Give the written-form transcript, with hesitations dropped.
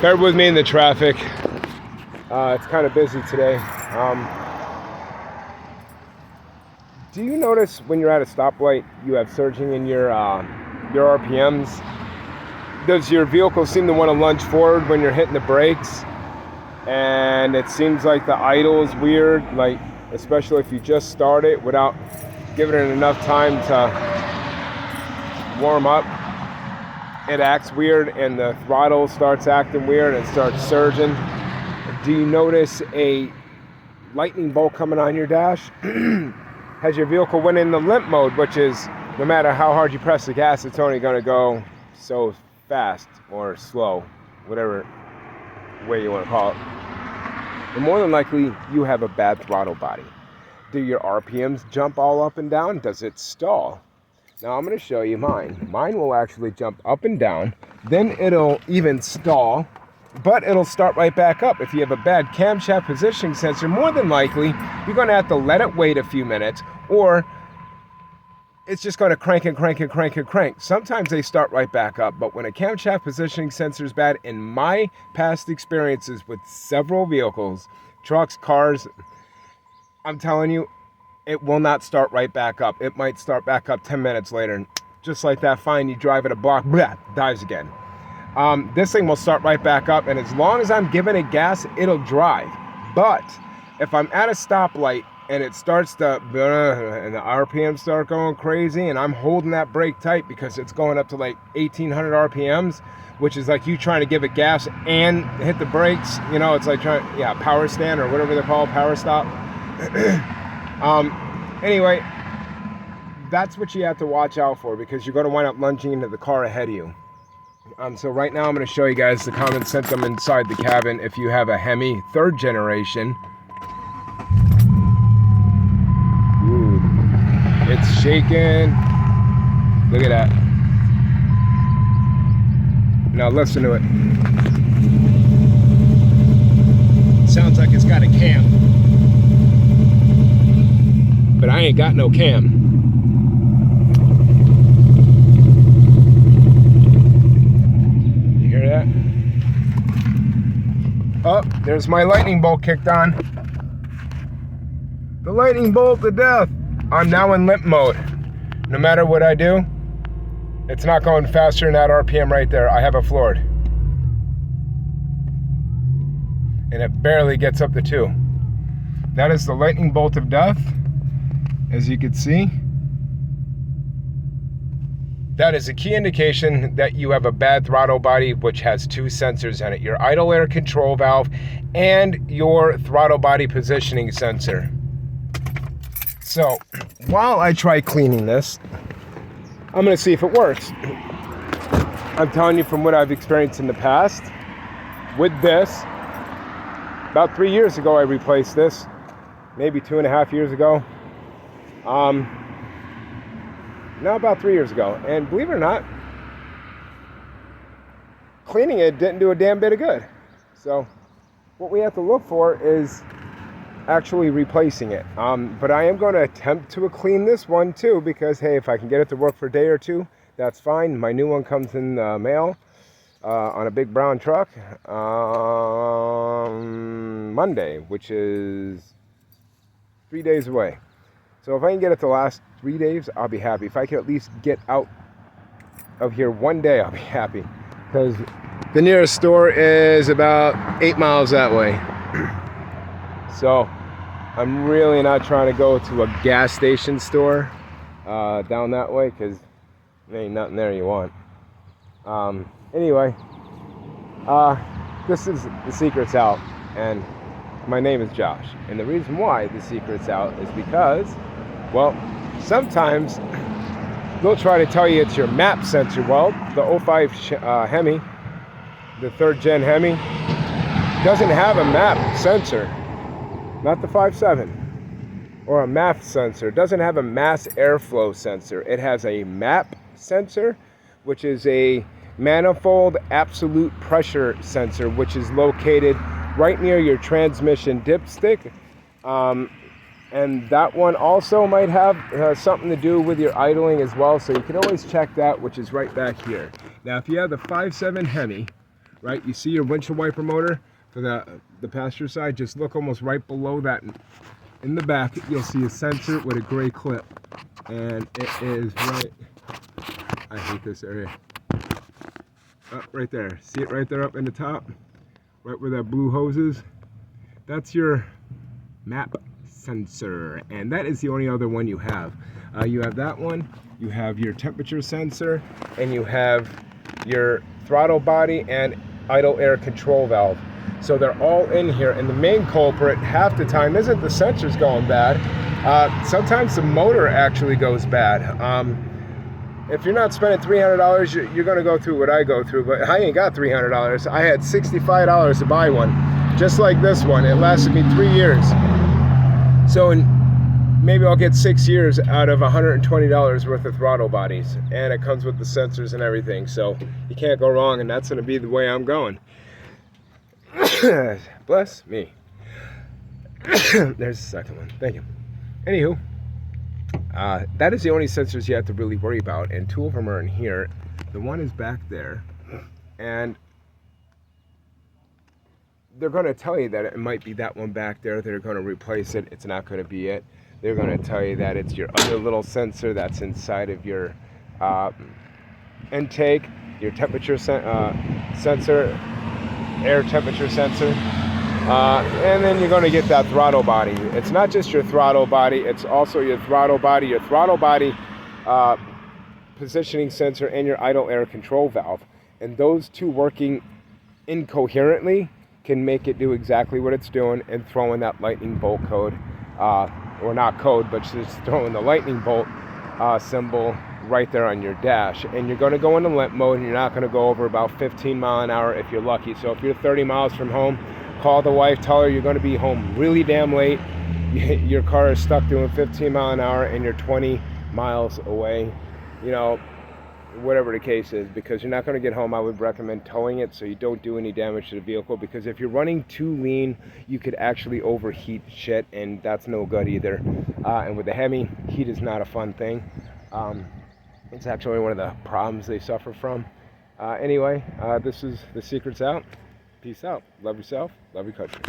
Bear with me in the traffic. It's kind of busy today. Do you notice when you're at a stoplight, you have surging in your RPMs? Does your vehicle seem to want to lunge forward when you're hitting the brakes? And it seems like the idle is weird, like especially if you just start it without giving it enough time to warm up. It acts weird and the throttle starts acting weird and starts surging. Do you notice a lightning bolt coming on your dash? Has your vehicle went in the limp mode, which is no matter how hard you press the gas, it's only going to go so fast or slow, whatever way you want to call it. And more than likely, you have a bad throttle body. Do your RPMs jump all up and down? Does it stall? Now I'm going to show you mine. Mine will actually jump up and down, then it'll even stall, but it'll start right back up. If you have a bad camshaft positioning sensor, more than likely, you're going to have to let it wait a few minutes, or it's just going to crank and crank and crank and crank. Sometimes they start right back up, but when a camshaft positioning sensor is bad, in my past experiences with several vehicles, trucks, cars, I'm telling you, it will not start right back up. It might start back up 10 minutes later, and just like that, fine, you drive it a block, blah, dies again. This thing will start right back up, and as long as I'm giving it gas, it'll drive. But if I'm at a stoplight and it starts to, and the RPMs start going crazy, and I'm holding that brake tight because it's going up to like 1800 RPMs, which is like you trying to give it gas and hit the brakes. You know, it's like power stand or whatever they're called, power stop. Anyway, that's what you have to watch out for, because you're going to wind up lunging into the car ahead of you. So right now I'm going to show you guys the common symptom inside the cabin if you have a Hemi 3rd generation. Ooh, it's shaking. Look at that. Now listen to it. Sounds like it's got a cam. But I ain't got no cam. That. Oh, there's my lightning bolt kicked on. The lightning bolt to death. I'm now in limp mode. No matter what I do, it's not going faster than that RPM right there. I have it floored. And it barely gets up to 2. That is the lightning bolt of death, as you can see. That is a key indication that you have a bad throttle body, which has 2 sensors in it: your idle air control valve and your throttle body positioning sensor. So while I try cleaning this, I'm going to see if it works. I'm telling you from what I've experienced in the past with this. About 3 years ago I replaced this, maybe 2.5 years ago. No, about 3 years ago. And believe it or not, cleaning it didn't do a damn bit of good. So what we have to look for is actually replacing it. But I am going to attempt to clean this one too, because hey, if I can get it to work for a day or two, that's fine. My new one comes in the mail on a big brown truck Monday, which is 3 days away. So if I can get it to last 3 days, I'll be happy. If I can at least get out of here one day, I'll be happy. Because the nearest store is about 8 miles that way. So I'm really not trying to go to a gas station store down that way, because there ain't nothing there you want. Anyway, this is The Secret's Out, and my name is Josh. And the reason why The Secret's Out is because, well, sometimes they'll try to tell you it's your MAP sensor. Well, the 05 Hemi, the 3rd gen Hemi, doesn't have a MAP sensor. Not the 5.7 or a MAF sensor. It doesn't have a mass airflow sensor. It has a MAP sensor, which is a manifold absolute pressure sensor, which is located right near your transmission dipstick. And that one also might have something to do with your idling as well, so you can always check that, which is right back here. Now if you have the 5.7 Hemi right? You see your windshield wiper motor for the passenger side, just look almost right below that. In the back, you'll see a sensor with a gray clip, and it is right, I hate this area, right there. See it right there up in the top, right where that blue hose is? That's your map sensor, and that is the only other one you have. You have that one, you have your temperature sensor, and you have your throttle body and idle air control valve. So they're all in here, and the main culprit half the time isn't the sensors going bad. Sometimes the motor actually goes bad. If you're not spending $300, you're going to go through what I go through, but I ain't got $300. I had $65 to buy one, just like this one. It lasted me 3 years. So maybe I'll get 6 years out of $120 worth of throttle bodies, and it comes with the sensors and everything, so you can't go wrong, and that's going to be the way I'm going. Bless me. There's the second one. Thank you. Anywho, that is the only sensors you have to really worry about, and 2 of them are in here. The one is back there, and they're going to tell you that it might be that one back there. They're going to replace it. It's not going to be it. They're going to tell you that it's your other little sensor that's inside of your intake, your temperature sensor, air temperature sensor, and then you're going to get that throttle body. It's not just your throttle body, it's also your throttle body, positioning sensor, and your idle air control valve. And those two working incoherently can make it do exactly what it's doing and throw in that lightning bolt code, or not code, but just throwing the lightning bolt symbol right there on your dash. And you're going to go into limp mode, and you're not going to go over about 15 miles an hour if you're lucky. So if you're 30 miles from home, call the wife, tell her you're going to be home really damn late. Your car is stuck doing 15 miles an hour and you're 20 miles away, you know, whatever the case is, because you're not going to get home. I would recommend towing it so you don't do any damage to the vehicle, because if you're running too lean, you could actually overheat shit, and that's no good either. And with the Hemi, heat is not a fun thing. It's actually one of the problems they suffer from. Anyway, this is The Secret's Out. Peace out. Love yourself. Love your country.